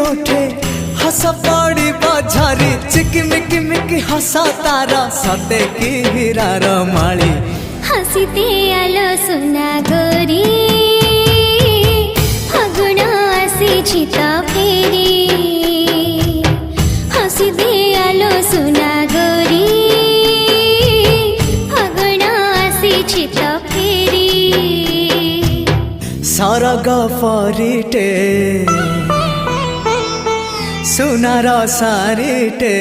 ओठे हस पड़ी बझारी चिकिमिकी मिकी हसा तारा सते की हीरार माली हसीते आलो सुना गोरी फागुण आसी तो फेरी हसीते आलो सुना गोरी फागुण आसी तो फेरी सरग परिटे सुनार सारिटे